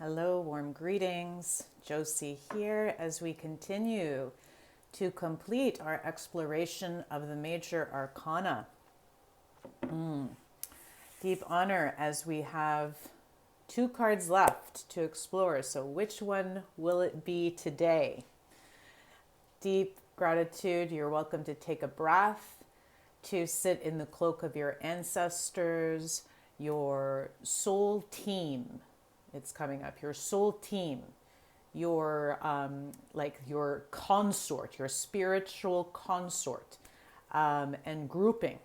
Hello, warm greetings. Josie here as we continue to complete our exploration of the Major Arcana. Deep honor as we have 2 cards left to explore. So which one will it be today? Deep gratitude. You're welcome to take a breath, to sit in the cloak of your ancestors, your soul team. It's coming up. Your soul team, your your consort, your spiritual consort, and grouping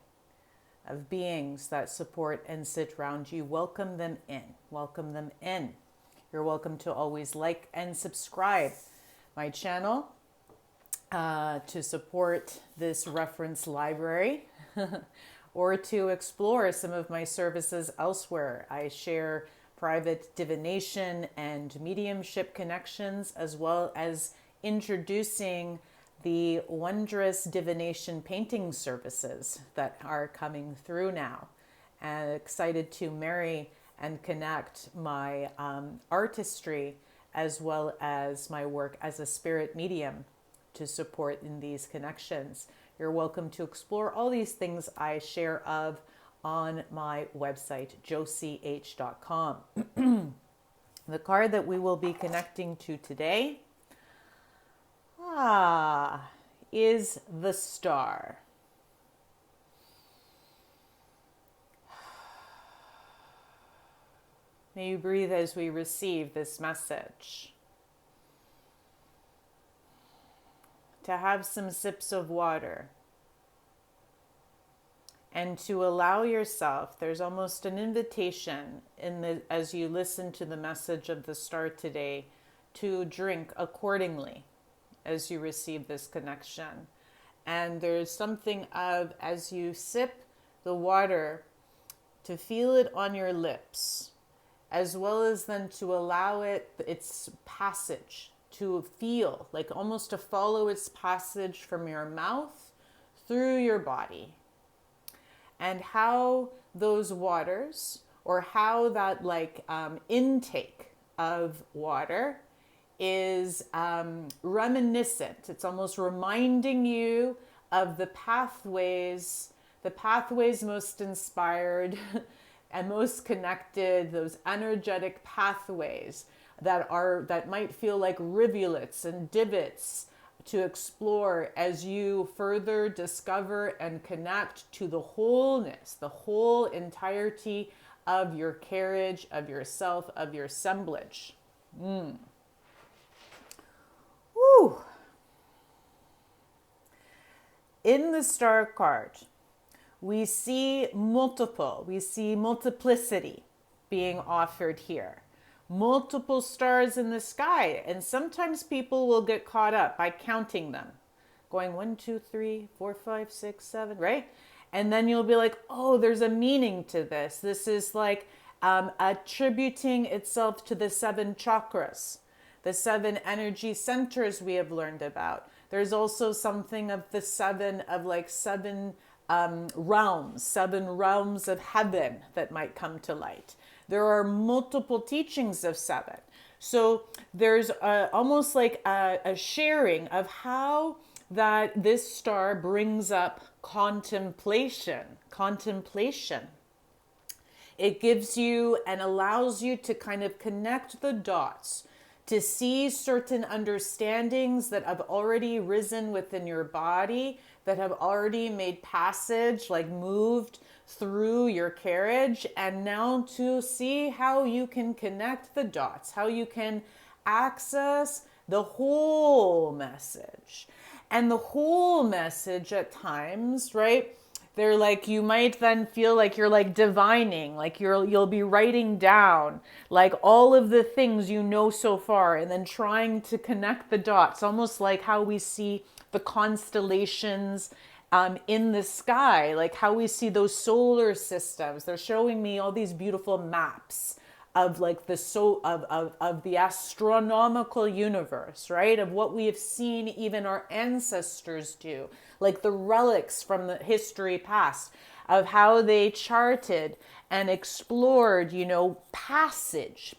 of beings that support and sit around you. Welcome them in. Welcome them in. You're welcome to always like and subscribe my channel to support this reference library or to explore some of my services elsewhere. I share private divination and mediumship connections, as well as introducing the wondrous divination painting services that are coming through now. And excited to marry and connect my artistry as well as my work as a spirit medium to support in these connections. You're welcome to explore all these things I share of on my website, josieh.com. The card that we will be connecting to today is the Star. May you breathe as we receive this message. To have some sips of water. And to allow yourself, there's almost an invitation as you listen to the message of the Star today, to drink accordingly as you receive this connection. And there's something of, as you sip the water, to feel it on your lips, as well as then to allow its passage, to feel, like almost to follow its passage from your mouth through your body. And how those waters, or how that intake of water is reminiscent. It's almost reminding you of the pathways most inspired and most connected, those energetic pathways that might feel like rivulets and divots to explore as you further discover and connect to the wholeness, the whole entirety of your carriage, of yourself, of your assemblage. Woo. In the Star card, we see multiplicity being offered here. Multiple stars in the sky, and sometimes people will get caught up by counting them, going 1, 2, 3, 4, 5, 6, 7, right? And then you'll be like, oh, there's a meaning to this. This is like attributing itself to the 7 chakras, the 7 energy centers we have learned about. There's also something of the 7 realms of heaven that might come to light. There are multiple teachings of 7. So there's almost like a sharing of how that this star brings up contemplation. It gives you and allows you to kind of connect the dots, to see certain understandings that have already risen within your body, that have already made passage, like moved through your carriage, and now to see how you can connect the dots, how you can access the whole message. And the whole message at times, right? They're like, you might then feel like you're like divining, like you'll be writing down like all of the things you know so far, and then trying to connect the dots, almost like how we see the constellations in the sky, like how we see those solar systems. They're showing me all these beautiful maps of like of the astronomical universe, right? Of what we have seen even our ancestors do, like the relics from the history past. of how they charted and explored, passage,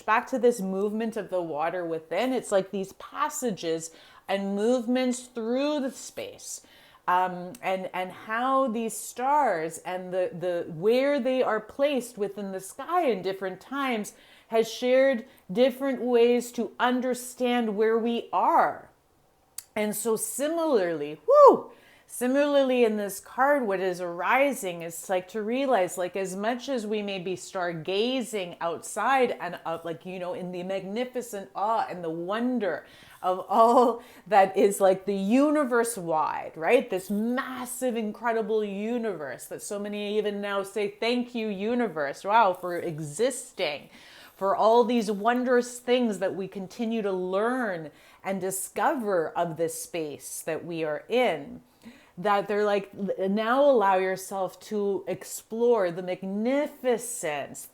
back to this movement of the water within. It's like these passages and movements through the space. And how these stars and the where they are placed within the sky in different times has shared different ways to understand where we are. And so similarly in this card, what is arising is like to realize, like, as much as we may be stargazing outside and in the magnificent awe and the wonder of all that is like the universe wide, right? This massive, incredible universe that so many even now say, thank you, universe. Wow, for existing, for all these wondrous things that we continue to learn and discover of this space that we are in. That they're like, now allow yourself to explore the magnificence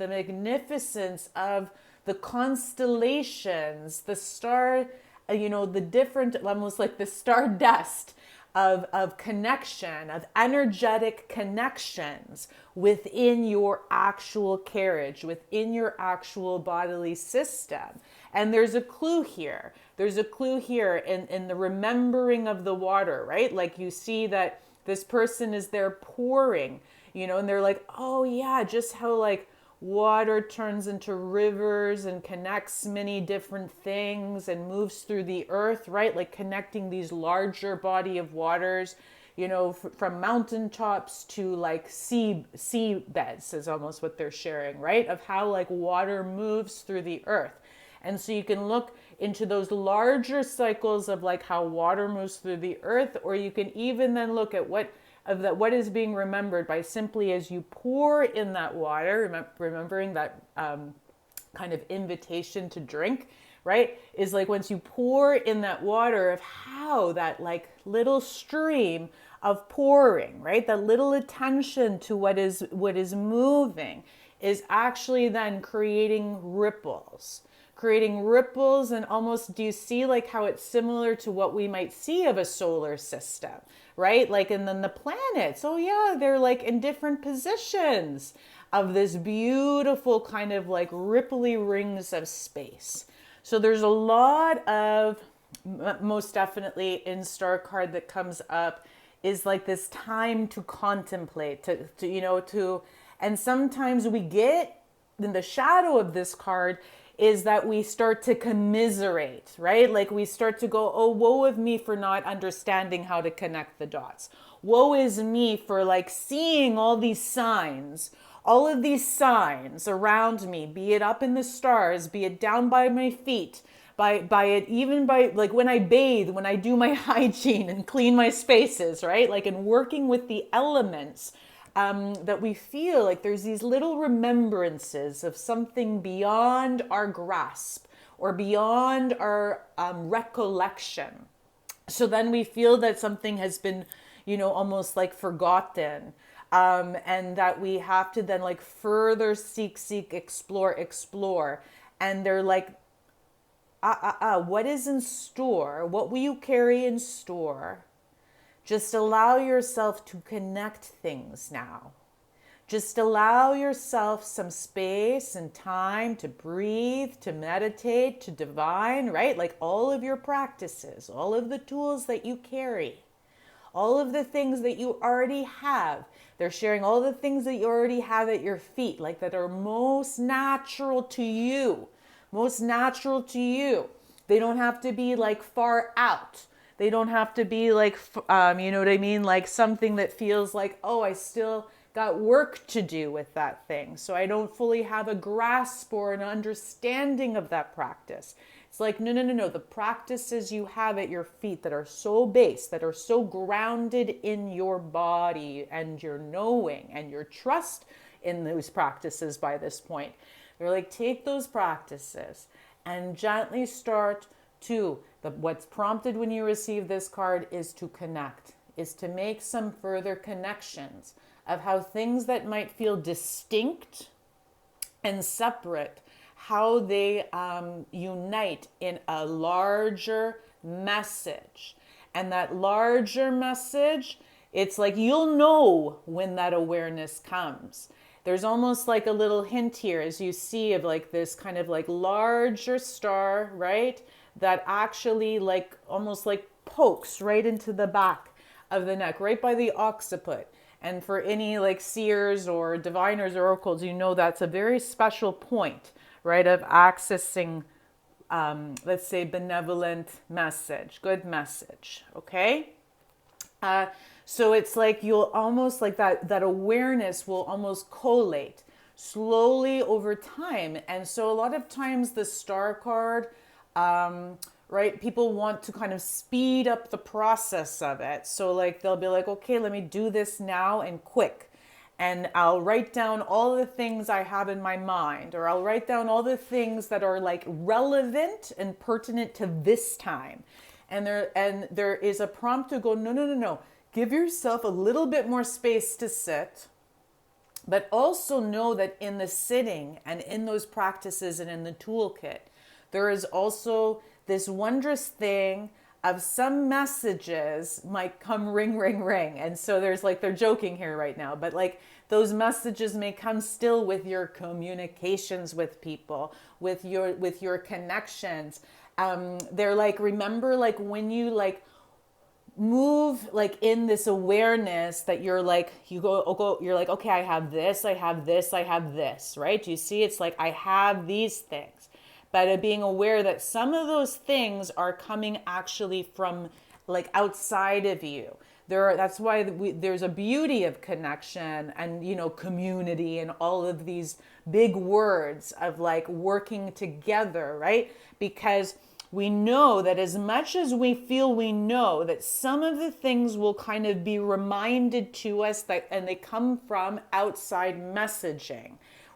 of the constellations, the star, the different, almost like the star dust of connection, of energetic connections within your actual carriage, within your actual bodily system. And there's a clue here. There's a clue here in the remembering of the water, right? Like you see that this person is there pouring, and they're like, oh yeah, just how like water turns into rivers and connects many different things and moves through the earth, right? Like connecting these larger body of waters, from mountaintops to like sea beds is almost what they're sharing, right? Of how like water moves through the earth. And so you can look into those larger cycles of like how water moves through the earth, or you can even then look at what is being remembered by simply as you pour in that water, remembering that kind of invitation to drink, right? Is like once you pour in that water, of how that like little stream of pouring, right? That little attention to what is moving is actually then creating ripples. And almost, do you see like how it's similar to what we might see of a solar system, right? Like, and then the planets, oh yeah, they're like in different positions of this beautiful kind of like ripply rings of space. So there's a lot of, most definitely in star card that comes up is like this time to contemplate, and sometimes we get in the shadow of this card is that we start to commiserate, right? Like we start to go, oh, woe of me for not understanding how to connect the dots. Woe is me for like seeing all these signs, all of these signs around me, be it up in the stars, be it down by my feet, by it, even by like when I bathe, when I do my hygiene and clean my spaces, right? Like in working with the elements, that we feel like there's these little remembrances of something beyond our grasp or beyond our recollection. So then we feel that something has been, almost like forgotten, and that we have to then like further seek, explore. And they're like, what is in store? What will you carry in store? Just allow yourself to connect things now. Just allow yourself some space and time to breathe, to meditate, to divine, right? Like all of your practices, all of the tools that you carry, all of the things that you already have. They're sharing all the things that you already have at your feet, like that are most natural to you. They don't have to be like far out. They don't have to be like, you know what I mean? Like something that feels like, oh, I still got work to do with that thing. So I don't fully have a grasp or an understanding of that practice. It's like, no. The practices you have at your feet that are so base, that are so grounded in your body and your knowing and your trust in those practices by this point. They're like, take those practices and gently start to, what's prompted when you receive this card is to connect, is to make some further connections of how things that might feel distinct and separate, how they unite in a larger message. And that larger message It's like you'll know when that awareness comes. There's almost like a little hint here as you see of like this kind of like larger star, right? That actually like almost like pokes right into the back of the neck, right by the occiput. And for any like seers or diviners or oracles, you know that's a very special point, right, of accessing, let's say, benevolent message, good message, okay? So it's like you'll almost like that awareness will almost collate slowly over time. And so a lot of times the star card, right, people want to kind of speed up the process of it. So like they'll be like, okay, let me do this now and quick. And I'll write down all the things I have in my mind, or I'll write down all the things that are like relevant and pertinent to this time. And there is a prompt to go, no, no, no, no. Give yourself a little bit more space to sit, but also know that in the sitting and in those practices and in the toolkit, there is also this wondrous thing of some messages might come ring, ring, ring. And so there's like, they're joking here right now, but like those messages may come still with your communications with people, with your connections. They're like, remember, like when you like move like in this awareness that you're like, you're like, okay, I have this, I have this, I have this, right? Do you see? It's like, I have these things, but being aware that some of those things are coming actually from like outside of you. That's why there's a beauty of connection and, you know, community and all of these big words of like working together, right? Because we know that as much as we feel we know that some of the things will kind of be reminded to us that, and they come from outside messaging.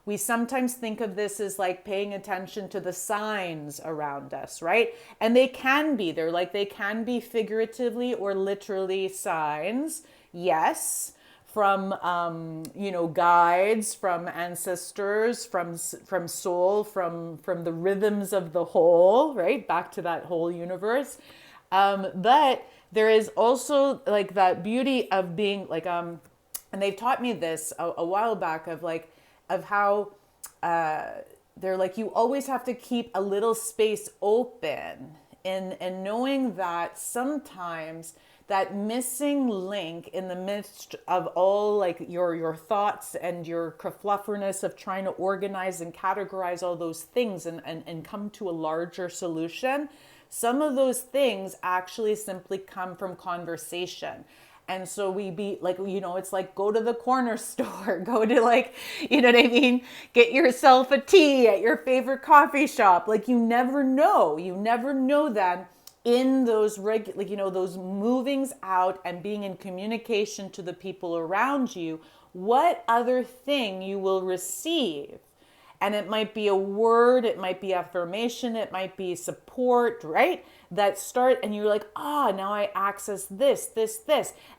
We sometimes think of this as like paying attention to the signs around us, right? And they can be, they can be figuratively or literally signs. Yes. From, guides, from ancestors, from soul, from the rhythms of the whole, right? Back to that whole universe. But there is also like that beauty of being like, and they've taught me this a while back of how they're like, you always have to keep a little space open and knowing that sometimes that missing link in the midst of all like your thoughts and your kerflufferness of trying to organize and categorize all those things and come to a larger solution, some of those things actually simply come from conversation. And so we be like, it's like, go to the corner store, go to like, you know what I mean? Get yourself a tea at your favorite coffee shop. Like you never know then in those those movings out and being in communication to the people around you, what other thing you will receive. And it might be a word, it might be affirmation, it might be support, right? That start, and you're like, now I access this.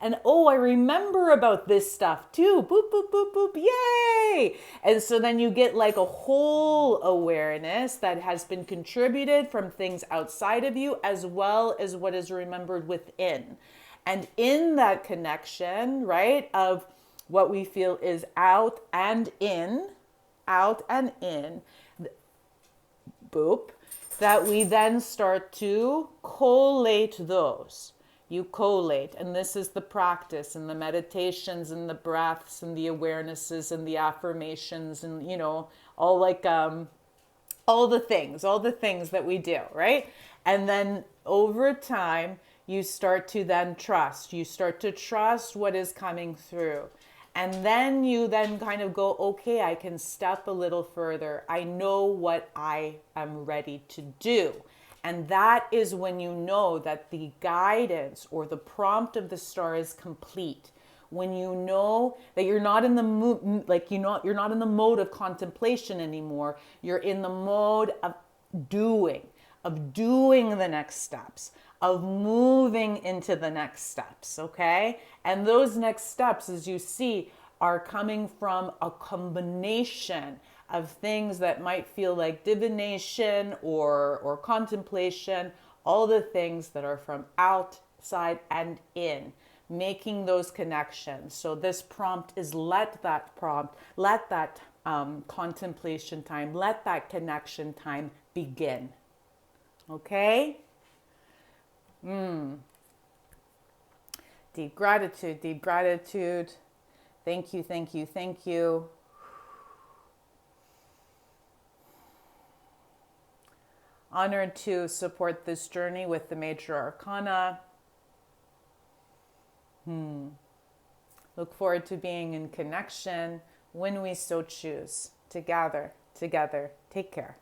And I remember about this stuff too. Boop, boop, boop, boop, yay! And so then you get like a whole awareness that has been contributed from things outside of you as well as what is remembered within. And in that connection, right, of what we feel is out and in, boop, that we then start to collate those. You collate, and this is the practice and the meditations and the breaths and the awarenesses and the affirmations and, all like, all the things that we do, right? And then over time, you start to then trust. You start to trust what is coming through. And then you then kind of go, okay, I can step a little further. I know what I am ready to do. And that is when you know that the guidance or the prompt of the star is complete. When you know that you're not in the you're not in the mode of contemplation anymore. You're in the mode of doing the next steps, of moving into the next steps, okay? And those next steps, as you see, are coming from a combination of things that might feel like divination or contemplation, all the things that are from outside and in. making those connections. So this prompt is let that contemplation time, let that connection time begin. Okay? Deep gratitude, deep gratitude. Thank you, thank you, thank you. Honored to support this journey with the Major Arcana. Look forward to being in connection when we so choose. Together. Take care.